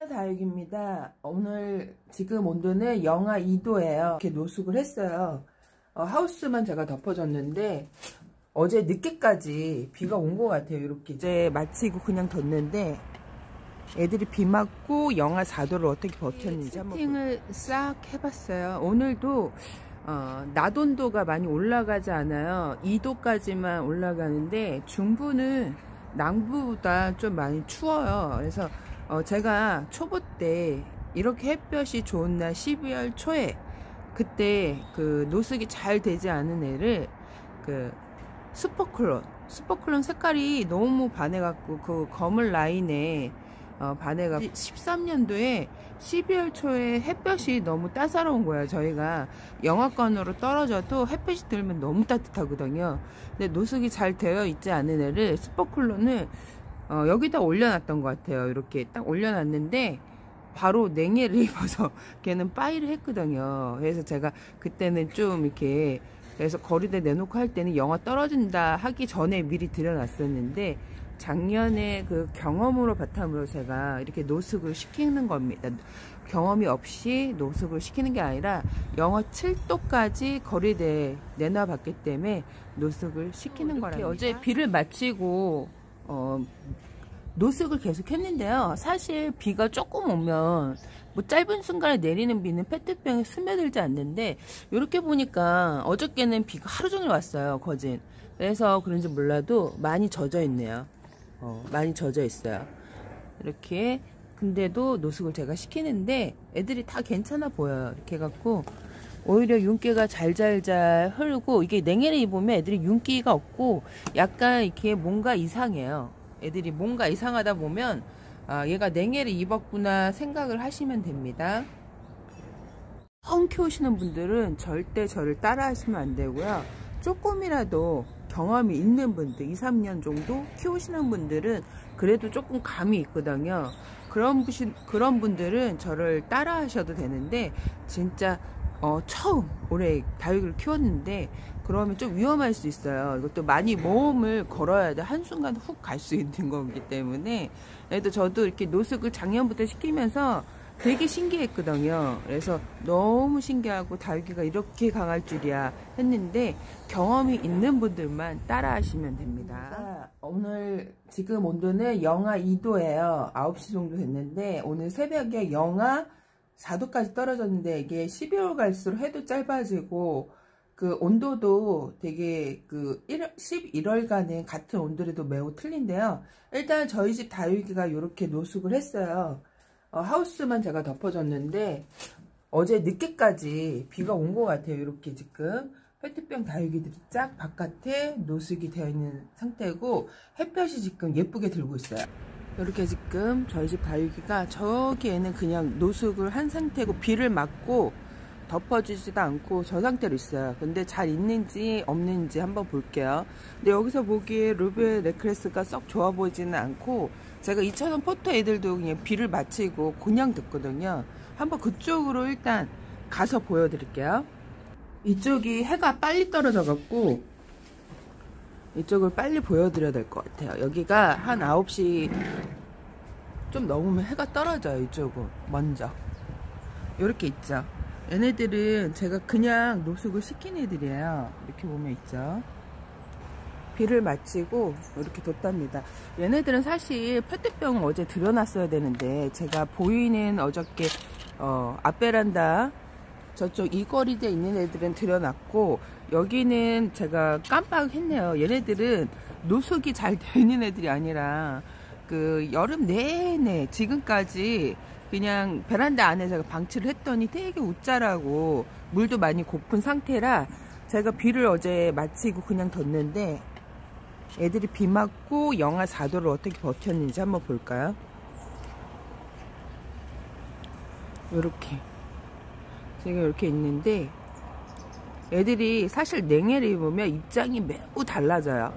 다육입니다. 오늘 지금 온도는 영하 2도예요. 이렇게 노숙을 했어요. 하우스만 제가 덮어줬는데 어제 늦게까지 비가 온 것 같아요. 이렇게 이제 마치고 그냥 뒀는데 애들이 비 맞고 영하 4도를 어떻게 버텼는지 세팅을 싹 해봤어요. 오늘도 낮 온도가 많이 올라가지 않아요. 2도까지만 올라가는데 중부는 남부보다 좀 많이 추워요. 그래서 제가 초보 때 이렇게 햇볕이 좋은 날 12월 초에 그때 그 노숙이 잘 되지 않은 애를 그 슈퍼클론 색깔이 너무 반해갖고 그 검은 라인에 반해갖고 13년도에 12월 초에 햇볕이 너무 따사로운 거예요. 저희가 영하권으로 떨어져도 햇볕이 들면 너무 따뜻하거든요. 근데 노숙이 잘 되어 있지 않은 애를 슈퍼클론을 여기다 올려놨던 것 같아요. 이렇게 딱 올려놨는데 바로 냉해를 입어서 걔는 빠이를 했거든요. 그래서 제가 그때는 좀 이렇게 그래서 거리대 내놓고 할 때는 영하 떨어진다 하기 전에 미리 들여놨었는데 작년에 그 경험으로 바탕으로 제가 이렇게 노숙을 시키는 겁니다. 경험이 없이 노숙을 시키는 게 아니라 영하 7도까지 거리대 내놔봤기 때문에 노숙을 시키는 거랍니다. 어제 비를 마치고 노숙을 계속 했는데요. 사실 비가 조금 오면 뭐 짧은 순간에 내리는 비는 페트병에 스며들지 않는데 이렇게 보니까 어저께는 비가 하루 종일 왔어요. 거진. 그래서 그런지 몰라도 많이 젖어 있네요. 많이 젖어 있어요. 이렇게. 근데도 노숙을 제가 시키는데 애들이 다 괜찮아 보여요. 이렇게 해갖고 오히려 윤기가 잘잘잘 흐르고 이게 냉해를 입으면 애들이 윤기가 없고 약간 이렇게 뭔가 이상해요. 애들이 뭔가 이상하다 보면 얘가 냉해를 입었구나 생각을 하시면 됩니다. 처음 키우시는 분들은 절대 저를 따라 하시면 안 되고요. 조금이라도 경험이 있는 분들 2, 3년 정도 키우시는 분들은 그래도 조금 감이 있거든요. 그런 분들은 저를 따라 하셔도 되는데 진짜 처음 올해 다육이를 키웠는데 그러면 좀 위험할 수 있어요. 이것도 많이 모험을 걸어야 돼. 한순간 훅 갈 수 있는 거기 때문에. 그래도 저도 이렇게 노숙을 작년부터 시키면서 되게 신기했거든요. 그래서 너무 신기하고 다육이가 이렇게 강할 줄이야 했는데 경험이 있는 분들만 따라 하시면 됩니다. 오늘 지금 온도는 영하 2도예요. 9시 정도 됐는데 오늘 새벽에 영하 4도까지 떨어졌는데 이게 12월 갈수록 해도 짧아지고 그 온도도 되게 그 11월간은 같은 온도라도 매우 틀린데요. 일단 저희 집 다육이가 이렇게 노숙을 했어요. 하우스만 제가 덮어줬는데 어제 늦게까지 비가 온 것 같아요. 이렇게 지금 페트병 다육이들이 쫙 바깥에 노숙이 되어 있는 상태고 햇볕이 지금 예쁘게 들고 있어요. 이렇게 지금 저희 집 다육이가 저기에는 그냥 노숙을 한 상태고 비를 맞고 덮어주지도 않고 저 상태로 있어요. 근데 잘 있는지 없는지 한번 볼게요. 근데 여기서 보기에 루베 넥클래스가 썩 좋아 보이지는 않고 제가 2,000원 포터 애들도 그냥 비를 마치고 그냥 듣거든요. 한번 그쪽으로 일단 가서 보여드릴게요. 이쪽이 해가 빨리 떨어져 갖고 이쪽을 빨리 보여드려야 될 것 같아요. 여기가 한 9시 좀 넘으면 해가 떨어져요. 이쪽은 먼저 이렇게 있죠. 얘네들은 제가 그냥 노숙을 시킨 애들이에요. 이렇게 보면 있죠. 비를 마치고 이렇게 뒀답니다. 얘네들은 사실 페트병 어제 들여놨어야 되는데 제가 보이는 어저께 앞베란다 저쪽 이 거리대에 있는 애들은 들여놨고 여기는 제가 깜빡했네요. 얘네들은 노숙이 잘 되는 애들이 아니라 그 여름 내내 지금까지 그냥 베란다 안에 제가 방치를 했더니 되게 웃자라고 물도 많이 고픈 상태라 제가 비를 어제 마치고 그냥 뒀는데 애들이 비 맞고 영하 4도를 어떻게 버텼는지 한번 볼까요? 요렇게 지금 이렇게 있는데 애들이 사실 냉해를 입으면 입장이 매우 달라져요.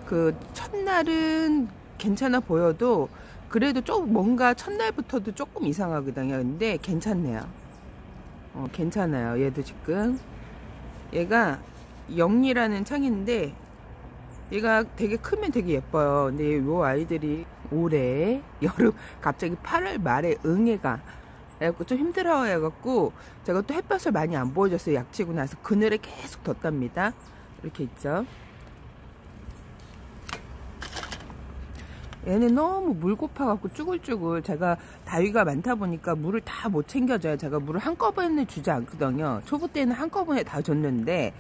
그 첫날은 괜찮아 보여도 그래도 좀 뭔가 첫날부터도 조금 이상하거든요. 근데 괜찮네요. 괜찮아요. 얘도 지금 얘가 영리라는 창인데 얘가 되게 크면 되게 예뻐요. 근데 요 아이들이 올해 여름 갑자기 8월 말에 응애가 해갖고 좀 힘들어 해갖고 제가 또 햇볕을 많이 안 보여줬어요. 약치고 나서 그늘에 계속 뒀답니다. 이렇게 있죠. 얘는 너무 물 고파갖고 쭈글쭈글. 제가 다위가 많다 보니까 물을 다 못 챙겨줘요. 제가 물을 한꺼번에 주지 않거든요. 초보 때는 한꺼번에 다 줬는데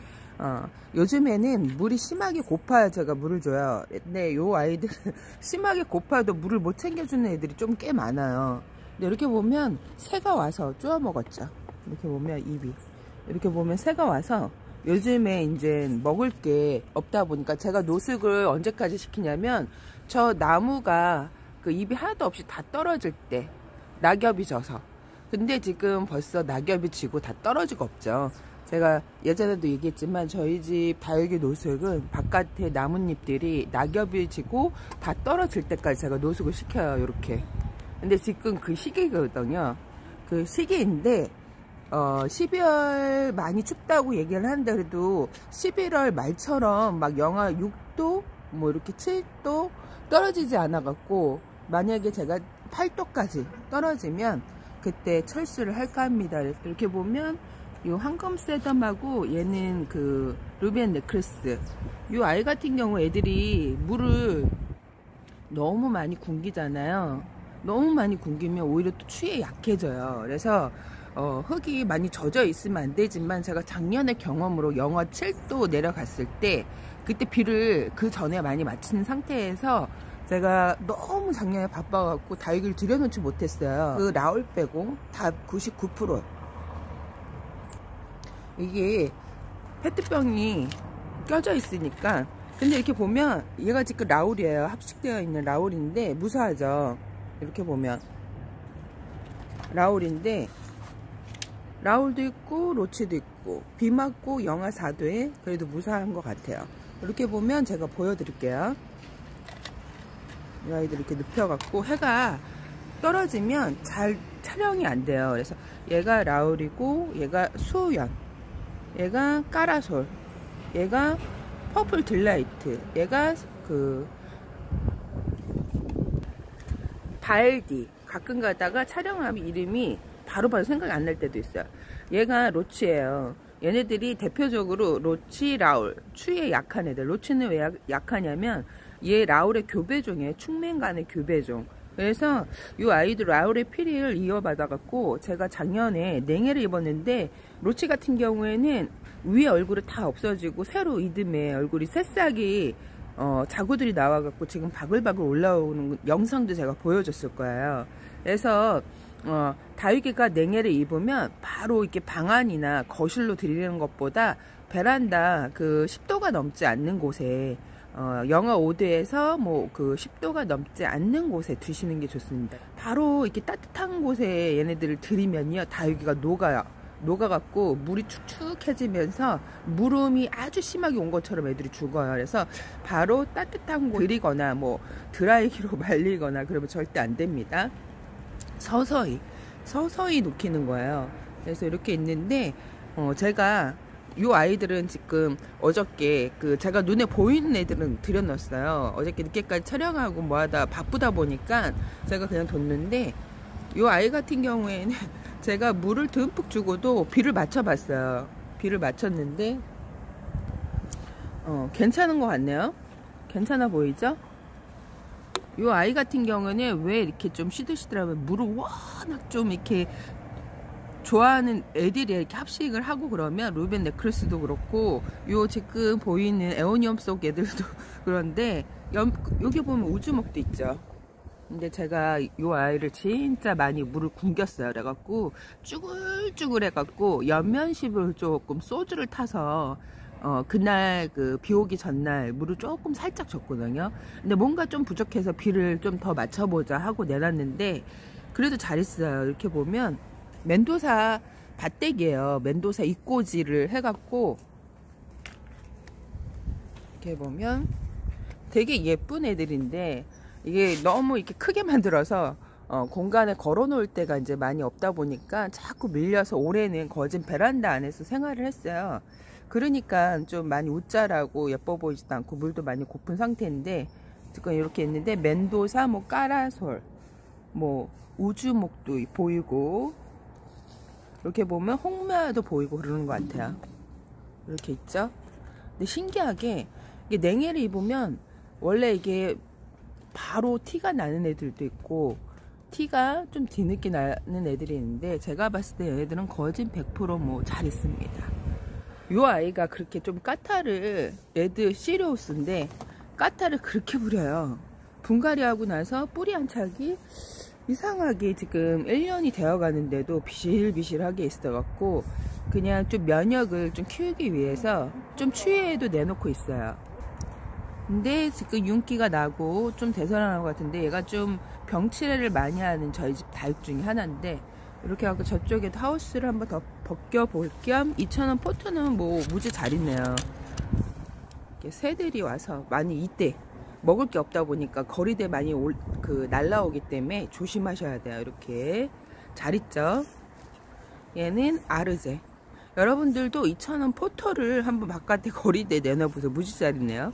요즘에는 물이 심하게 고파야 제가 물을 줘요. 근데 요 아이들은 심하게 고파도 물을 못 챙겨주는 애들이 좀 꽤 많아요. 근데 이렇게 보면 새가 와서 쪼아 먹었죠. 이렇게 보면 입이 이렇게 보면 새가 와서 요즘에 이제 먹을 게 없다 보니까 제가 노숙을 언제까지 시키냐면 저 나무가 그 잎이 하나도 없이 다 떨어질 때 낙엽이 져서. 근데 지금 벌써 낙엽이 지고 다 떨어지고 없죠. 제가 예전에도 얘기했지만 저희 집 다육이 노숙은 바깥에 나뭇잎들이 낙엽이 지고 다 떨어질 때까지 제가 노숙을 시켜요. 이렇게. 근데 지금 그 시기거든요. 그 시기인데 12월 많이 춥다고 얘기를 하는데 그래도 11월 말처럼 막 영하 6도 뭐 이렇게 7도 떨어지지 않아 갖고 만약에 제가 8도까지 떨어지면 그때 철수를 할까 합니다. 이렇게 보면 요 황금새덤하고 얘는 그 루비앤 네클레스, 요 아이 같은 경우 애들이 물을 너무 많이 굶기잖아요. 너무 많이 굶기면 오히려 또 추위에 약해져요. 그래서 흙이 많이 젖어 있으면 안 되지만 제가 작년에 경험으로 영하 7도 내려갔을 때 그때 비를 그 전에 많이 맞추는 상태에서 제가 너무 작년에 바빠갖고 다육이를 들여놓지 못했어요. 그 라울 빼고 다 99%. 이게 페트병이 껴져 있으니까. 근데 이렇게 보면 얘가 지금 라울이에요. 합식되어 있는 라울인데 무사하죠. 이렇게 보면 라울인데 라울도 있고 로치도 있고 비 맞고 영하 4도에 그래도 무사한 것 같아요. 이렇게 보면 제가 보여드릴게요. 이 아이들 이렇게 눕혀갖고 해가 떨어지면 잘 촬영이 안 돼요. 그래서 얘가 라울이고 얘가 수연, 얘가 까라솔, 얘가 퍼플 딜라이트, 얘가 그 발디. 가끔 가다가 촬영하면 이름이 바로 생각이 안 날 때도 있어요. 얘가 로치예요. 얘네들이 대표적으로 로치, 라울, 추위에 약한 애들. 로치는 왜 약하냐면 얘 라울의 교배종이에요. 충맹간의 교배종. 그래서 이 아이들 라울의 피리를 이어받아 갖고 제가 작년에 냉해를 입었는데 로치 같은 경우에는 위에 얼굴이 다 없어지고 새로 이듬해 얼굴이 새싹이 자구들이 나와 갖고 지금 바글바글 올라오는 영상도 제가 보여줬을 거예요. 그래서 다육이가 냉해를 입으면 바로 이렇게 방 안이나 거실로 들이는 것보다 베란다 그 10도가 넘지 않는 곳에 영하 5도에서 뭐 그 10도가 넘지 않는 곳에 두시는 게 좋습니다. 바로 이렇게 따뜻한 곳에 얘네들을 들이면요 다육이가 녹아갖고 물이 축축해지면서 물음이 아주 심하게 온 것처럼 애들이 죽어요. 그래서 바로 따뜻한 곳 들이거나 뭐 드라이기로 말리거나 그러면 절대 안 됩니다. 서서히 녹히는 거예요. 그래서 이렇게 있는데 제가 요 아이들은 지금 어저께 그 제가 눈에 보이는 애들은 들여놨어요. 어저께 늦게까지 촬영하고 뭐하다 바쁘다 보니까 제가 그냥 뒀는데 요 아이 같은 경우에는 제가 물을 듬뿍 주고도 비를 맞춰봤어요. 비를 맞췄는데 괜찮은 것 같네요. 괜찮아 보이죠? 요 아이 같은 경우는 왜 이렇게 좀 시들시들하면 물을 워낙 좀 이렇게 좋아하는 애들이 이렇게 합식을 하고 그러면 루벤 네클레스도 그렇고 요 지금 보이는 에오니엄 속 애들도 그런데 여기 보면 우주목도 있죠. 근데 제가 요 아이를 진짜 많이 물을 굶겼어요. 그래갖고 쭈글쭈글 해갖고 연면십을 조금 소주를 타서 그날 그 비 오기 전날 물을 조금 살짝 줬거든요. 근데 뭔가 좀 부족해서 비를 좀 더 맞춰보자 하고 내놨는데 그래도 잘했어요. 이렇게 보면 멘도사 밭대기예요. 멘도사 잎꽂이를 해갖고 이렇게 보면 되게 예쁜 애들인데 이게 너무 이렇게 크게 만들어서 공간에 걸어 놓을 때가 이제 많이 없다 보니까 자꾸 밀려서 올해는 거진 베란다 안에서 생활을 했어요. 그러니까 좀 많이 웃자라고 예뻐 보이지도 않고 물도 많이 고픈 상태인데 지금 이렇게 있는데 멘도사, 뭐 까라솔, 뭐 우주목도 보이고, 이렇게 보면 홍매화도 보이고 그러는 것 같아요. 이렇게 있죠. 근데 신기하게 이게 냉해를 입으면 원래 이게 바로 티가 나는 애들도 있고 티가 좀 뒤늦게 나는 애들이 있는데, 제가 봤을 때 얘네들은 거진 100% 뭐 잘 있습니다. 요 아이가 그렇게 좀 까타를, 레드 시리우스인데 까타를 그렇게 부려요. 분갈이 하고 나서 뿌리 안착이 이상하게 지금 1년이 되어 가는데도 비실비실하게 있어 갖고 그냥 좀 면역을 좀 키우기 위해서 좀 추위에도 내놓고 있어요. 근데 지금 윤기가 나고 좀 대설하는 것 같은데, 얘가 좀 병치레를 많이 하는 저희 집 다육 중에 하나인데, 이렇게 하고 저쪽에도 하우스를 한번 더 벗겨볼 겸 2,000원 포트는 뭐 무지 잘 있네요. 이렇게 새들이 와서 많이 이때 먹을 게 없다 보니까 거리대 많이 날라오기 때문에 조심하셔야 돼요. 이렇게 잘 있죠. 얘는 아르제. 여러분들도 2,000원 포터를 한번 바깥에 거리대 내놔보세요. 무지 잘 있네요.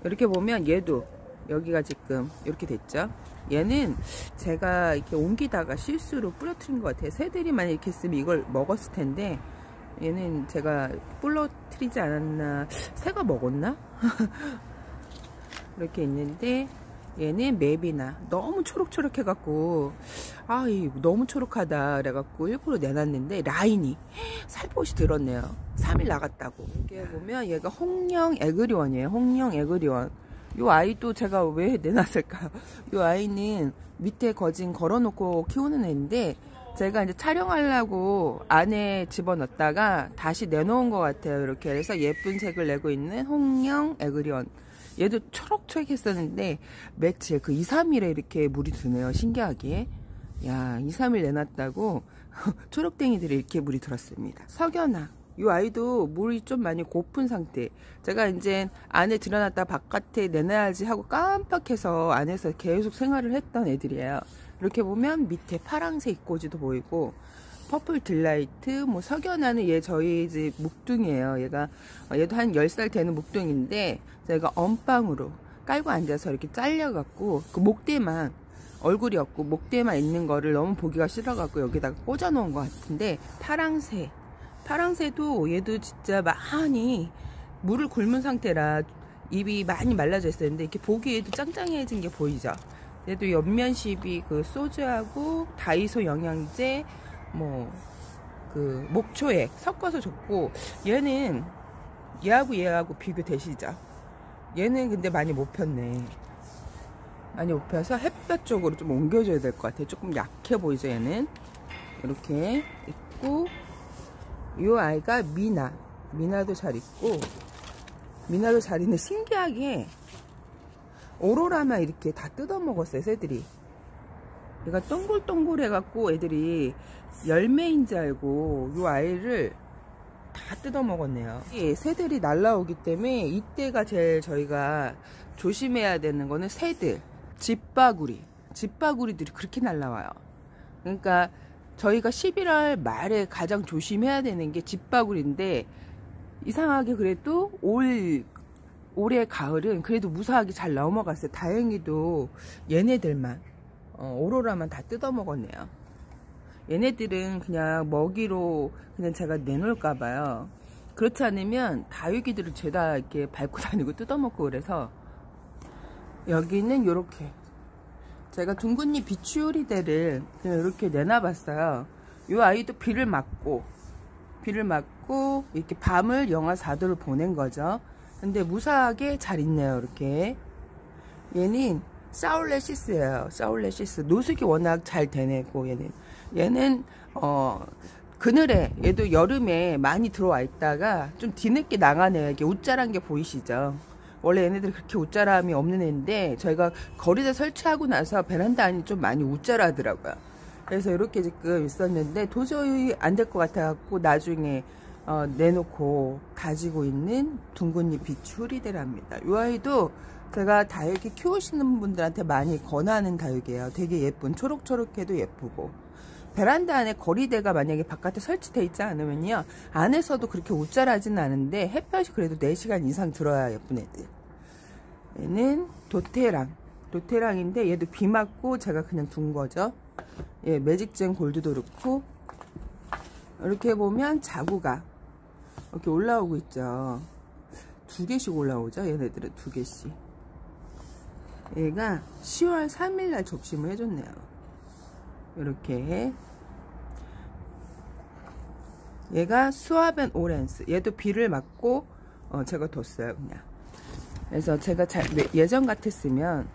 이렇게 보면 얘도 여기가 지금 이렇게 됐죠. 얘는 제가 이렇게 옮기다가 실수로 부러뜨린 것 같아요. 새들이 만약 이렇게 있으면 이걸 먹었을 텐데, 얘는 제가 부러뜨리지 않았나, 새가 먹었나? 이렇게 있는데, 얘는 맵이나 너무 초록초록 해갖고 너무 초록하다 그래갖고 일부러 내놨는데 라인이 살포시 들었네요. 3일 나갔다고. 이렇게 보면 얘가 홍령 에그리원이에요. 홍령 에그리원. 요 아이도 제가 왜 내놨을까요? 요 아이는 밑에 거진 걸어놓고 키우는 애인데, 제가 이제 촬영하려고 안에 집어넣었다가 다시 내놓은 것 같아요. 이렇게 해서 예쁜 색을 내고 있는 홍령 에그리원. 얘도 초록초록했었는데 며칠 2, 3일에 이렇게 물이 드네요. 신기하게. 야, 2, 3일 내놨다고 초록땡이들이 이렇게 물이 들었습니다. 석연아. 이 아이도 물이 좀 많이 고픈 상태. 제가 이제 안에 들여놨다 바깥에 내놔야지 하고 깜빡해서 안에서 계속 생활을 했던 애들이에요. 이렇게 보면 밑에 파랑색 꼬지도 보이고, 퍼플 딜라이트, 뭐 석연아는 얘 저희 집 묵둥이에요. 얘도 한 10살 되는 묵둥인데, 제가 엄빵으로 깔고 앉아서 이렇게 잘려갖고, 그 목대만, 얼굴이 없고 목대만 있는 거를 너무 보기가 싫어갖고 여기다가 꽂아 놓은 것 같은데, 파랑새도 얘도 진짜 많이 물을 굶은 상태라 입이 많이 말라져 있었는데, 이렇게 보기에도 짱짱해진 게 보이죠. 얘도 옆면시비 소주하고 다이소 영양제, 뭐 목초액 섞어서 줬고, 얘는 얘하고 비교되시죠? 얘는 근데 많이 못 폈네. 많이 못 펴서 햇볕 쪽으로 좀 옮겨줘야 될 것 같아요. 조금 약해 보이죠. 얘는 이렇게 있고, 이 아이가 미나도 잘 있고, 미나도 잘 있는데 신기하게 오로라만 이렇게 다 뜯어 먹었어요. 새들이. 얘가 동글동글 해갖고 애들이 열매인 줄 알고 이 아이를 다 뜯어 먹었네요. 새들이 날라오기 때문에 이때가 제일 저희가 조심해야 되는 거는 새들, 집바구리들이 그렇게 날라와요. 그러니까 저희가 11월 말에 가장 조심해야 되는 게 집바구리인데, 이상하게 그래도 올해 가을은 그래도 무사하게 잘 넘어갔어요. 다행히도 얘네들만 오로라만 다 뜯어 먹었네요. 얘네들은 그냥 먹이로 그냥 제가 내놓을까 봐요. 그렇지 않으면 다육이들을 죄다 이렇게 밟고 다니고 뜯어 먹고 그래서. 여기는 요렇게 제가 둥근잎 비추리대를 이렇게 내놔봤어요. 이 아이도 비를 맞고 이렇게 밤을 영하 4도를 보낸 거죠. 근데 무사하게 잘 있네요. 이렇게. 얘는 사울레시스예요. 사울레시스. 노숙이 워낙 잘 되내고, 얘는 그늘에, 얘도 여름에 많이 들어와 있다가 좀 뒤늦게 나가네요. 이게 웃자란 게 보이시죠? 원래 얘네들이 그렇게 웃자람이 없는 애인데, 저희가 거리대 설치하고 나서 베란다 안이 좀 많이 웃자라더라고요. 그래서 이렇게 지금 있었는데 도저히 안 될 것 같아갖고 나중에 내놓고 가지고 있는 둥근잎 비추리대랍니다. 이 아이도 제가 다육이 키우시는 분들한테 많이 권하는 다육이에요. 되게 예쁜, 초록초록해도 예쁘고. 베란다 안에 거리대가 만약에 바깥에 설치되어 있지 않으면요, 안에서도 그렇게 웃자라지는 않은데 햇볕이 그래도 4시간 이상 들어야 예쁜 애들. 얘는 도테랑인데 얘도 비 맞고 제가 그냥 둔 거죠. 예, 매직젠 골드도 그렇고. 이렇게 보면 자구가 이렇게 올라오고 있죠. 2개씩 올라오죠. 얘네들은 2개씩. 얘가 10월 3일날 접심을 해줬네요. 이렇게. 얘가 스와벤 오렌스. 얘도 비를 맞고 제가 뒀어요. 그냥. 그래서 제가 예전 같았으면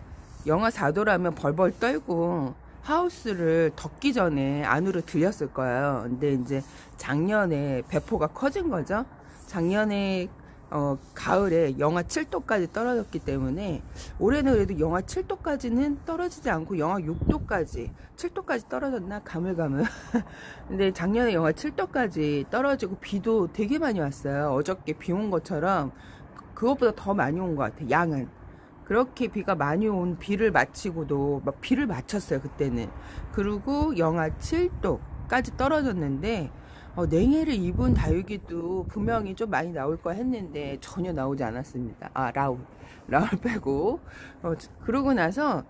영하 4도라면 벌벌 떨고 하우스를 덮기 전에 안으로 들였을 거예요. 근데 이제 작년에 배포가 커진 거죠. 작년에 가을에 영하 7도까지 떨어졌기 때문에 올해는 그래도 영하 7도까지는 떨어지지 않고 영하 6도까지 7도까지 떨어졌나 가물가물. 근데 작년에 영하 7도까지 떨어지고 비도 되게 많이 왔어요. 어저께 비 온 것처럼 그것보다 더 많이 온 것 같아요. 양은. 그렇게 비가 많이 온 비를 마치고도 막 비를 맞췄어요. 그때는. 그리고 영하 7도까지 떨어졌는데 냉해를 입은 다육이도 분명히 좀 많이 나올 거 했는데 전혀 나오지 않았습니다. 라울 빼고. 그러고 나서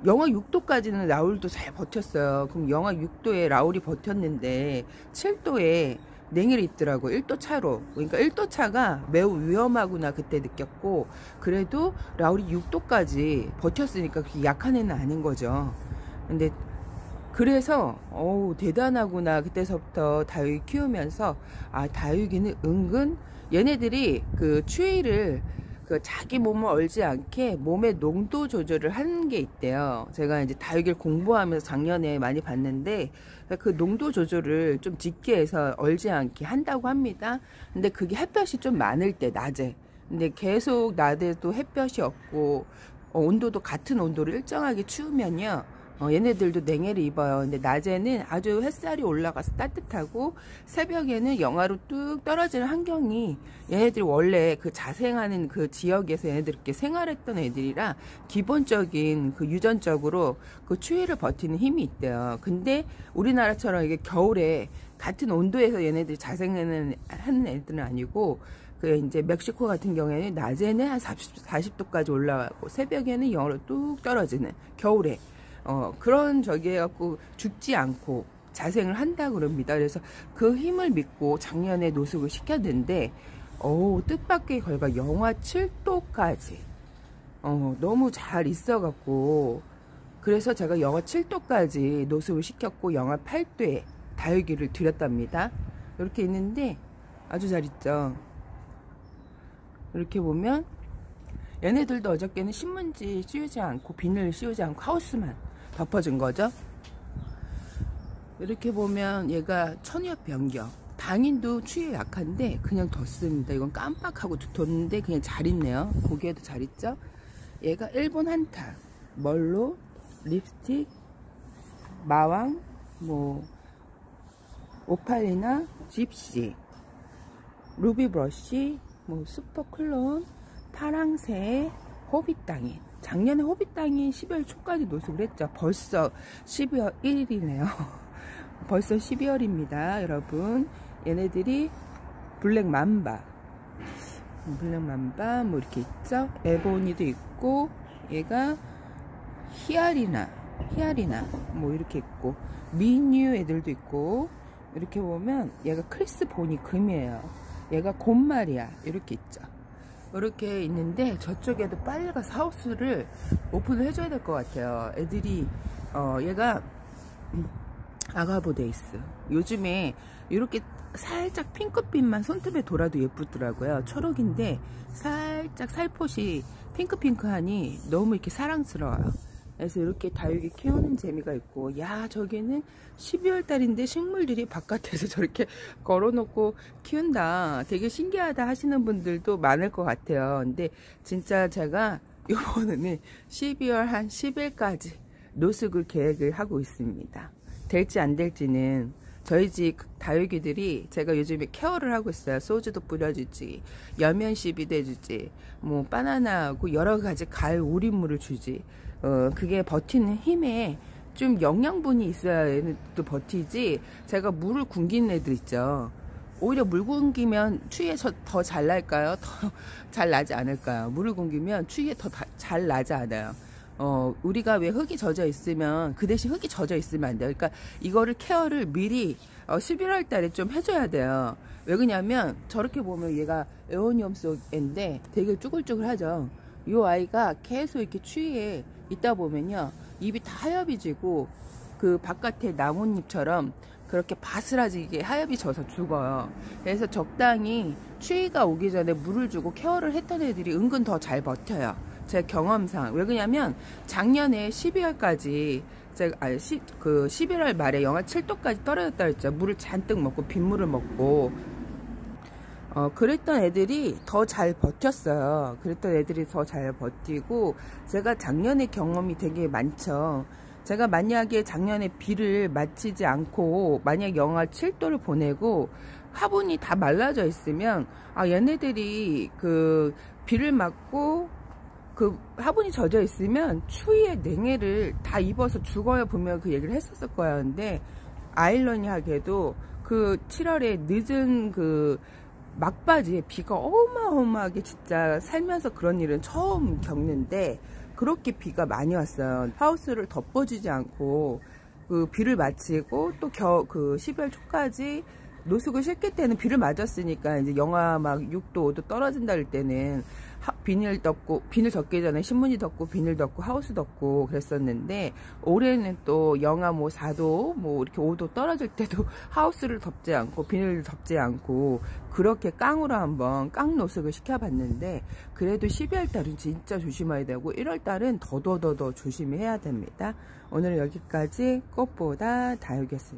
영하 6도까지는 라울도 잘 버텼어요. 그럼 영하 6도에 라울이 버텼는데 7도에 냉해를 입더라고. 1도 차로. 그러니까 1도 차가 매우 위험하구나 그때 느꼈고, 그래도 라울이 6도까지 버텼으니까 그렇게 약한 애는 아닌 거죠. 근데 그래서 대단하구나 그때서부터 다육이 키우면서 다육이는 은근 얘네들이 그 추위를 자기 몸을 얼지 않게 몸의 농도 조절을 하는 게 있대요. 제가 이제 다육이를 공부하면서 작년에 많이 봤는데 그 농도 조절을 좀 짙게 해서 얼지 않게 한다고 합니다. 근데 그게 햇볕이 좀 많을 때 낮에. 근데 계속 낮에도 햇볕이 없고 온도도 같은 온도를 일정하게 추우면요. 얘네들도 냉해를 입어요. 근데 낮에는 아주 햇살이 올라가서 따뜻하고 새벽에는 영하로 뚝 떨어지는 환경이 얘네들이 원래 그 자생하는 그 지역에서 얘네들 이렇게 생활했던 애들이라 기본적인 그 유전적으로 그 추위를 버티는 힘이 있대요. 근데 우리나라처럼 이게 겨울에 같은 온도에서 얘네들이 자생하는 애들은 아니고 이제 멕시코 같은 경우에는 낮에는 한 40도까지 올라가고 새벽에는 영하로 뚝 떨어지는 겨울에 그런 저기 해갖고 죽지 않고 자생을 한다고 그럽니다. 그래서 그 힘을 믿고 작년에 노숙을 시켰는데, 뜻밖의 결과 영하 7도까지, 너무 잘 있어갖고, 그래서 제가 영하 7도까지 노숙을 시켰고, 영하 8도에 다육이를 들였답니다. 이렇게 있는데, 아주 잘 있죠. 이렇게 보면, 얘네들도 어저께는 신문지 씌우지 않고, 비늘 씌우지 않고, 하우스만 덮어준 거죠. 이렇게 보면 얘가 천엽병경. 당인도 추위에 약한데 그냥 뒀습니다. 이건 깜빡하고 뒀는데 그냥 잘 있네요. 보기에도 잘 있죠. 얘가 일본 한타, 멀로, 립스틱, 마왕, 오팔리나, 집시, 루비 브러쉬, 슈퍼 클론, 파랑새, 호빗당인. 작년에 호빗당이 12월 초까지 노숙을 했죠. 벌써 12월 1일이네요. 벌써 12월입니다. 여러분. 얘네들이 블랙맘바 이렇게 있죠. 에보니도 있고, 얘가 히아리나 이렇게 있고, 미뉴 애들도 있고. 이렇게 보면 얘가 크리스 보니 금이에요. 얘가 곰마리아 이렇게 있죠. 이렇게 있는데 저쪽에도 빨리 가서 하우스를 오픈을 해줘야 될 것 같아요. 애들이 얘가 아가보데이스. 요즘에 이렇게 살짝 핑크빛만 손톱에 돌아도 예쁘더라고요. 초록인데 살짝 살포시 핑크하니 너무 이렇게 사랑스러워요. 그래서 이렇게 다육이 키우는 재미가 있고, 저기는 12월 달인데 식물들이 바깥에서 저렇게 걸어놓고 키운다, 되게 신기하다 하시는 분들도 많을 것 같아요. 근데 진짜 제가 이번에는 12월 한 10일까지 노숙을 계획을 하고 있습니다. 될지 안 될지는 저희 집 다육이들이 제가 요즘에 케어를 하고 있어요. 소주도 뿌려주지, 여면 시비도 해주지, 바나나하고 여러가지 가을 오리물을 주지. 그게 버티는 힘에 좀 영양분이 있어야 얘는 또 버티지. 제가 물을 굶기는 애들 있죠. 오히려 물 굶기면 추위에 더 잘 날까요? 더 잘 나지 않을까요? 물을 굶기면 추위에 더 잘 나지 않아요. 우리가 왜 흙이 젖어 있으면 그 대신 흙이 젖어 있으면 안 돼요. 그러니까 이거를 케어를 미리 11월 달에 좀 해줘야 돼요. 왜 그러냐면 저렇게 보면 얘가 에오니엄 속인데 되게 쭈글쭈글하죠. 이 아이가 계속 이렇게 추위에 있다 보면요, 입이 다 하엽이 지고 그 바깥에 나뭇잎처럼 그렇게 바스라지게 하엽이 져서 죽어요. 그래서 적당히 추위가 오기 전에 물을 주고 케어를 했던 애들이 은근 더 잘 버텨요. 제 경험상. 왜 그러냐면 작년에 12월까지 제가 11월 말에 영하 7도까지 떨어졌다 했죠. 물을 잔뜩 먹고 빗물을 먹고 그랬던 애들이 더 잘 버텼어요. 그랬던 애들이 더 잘 버티고, 제가 작년에 경험이 되게 많죠. 제가 만약에 작년에 비를 맞히지 않고 만약 영하 7도를 보내고 화분이 다 말라져 있으면 얘네들이 그 비를 맞고 그 화분이 젖어 있으면 추위에 냉해를 다 입어서 죽어요, 분명 그 얘기를 했었을 거야. 근데 아이러니하게도 그 7월에 늦은 그 막바지에 비가 어마어마하게, 진짜 살면서 그런 일은 처음 겪는데 그렇게 비가 많이 왔어요. 하우스를 덮어주지 않고 그 비를 마치고 또 그 12월 초까지 노숙을 쉴 때는 비를 맞았으니까 이제 영하 막 6도 5도 떨어진다 할 때는 비닐 덮기 전에 신문지 덮고 비닐 덮고 하우스 덮고 그랬었는데, 올해는 또 영하 뭐 4도 뭐 이렇게 5도 떨어질 때도 하우스를 덮지 않고 비닐을 덮지 않고 그렇게 깡으로 한번 깡 노숙을 시켜봤는데, 그래도 12월 달은 진짜 조심해야 되고 1월 달은 더더더 조심해야 됩니다. 오늘은 여기까지 꽃보다 다육이었습니다.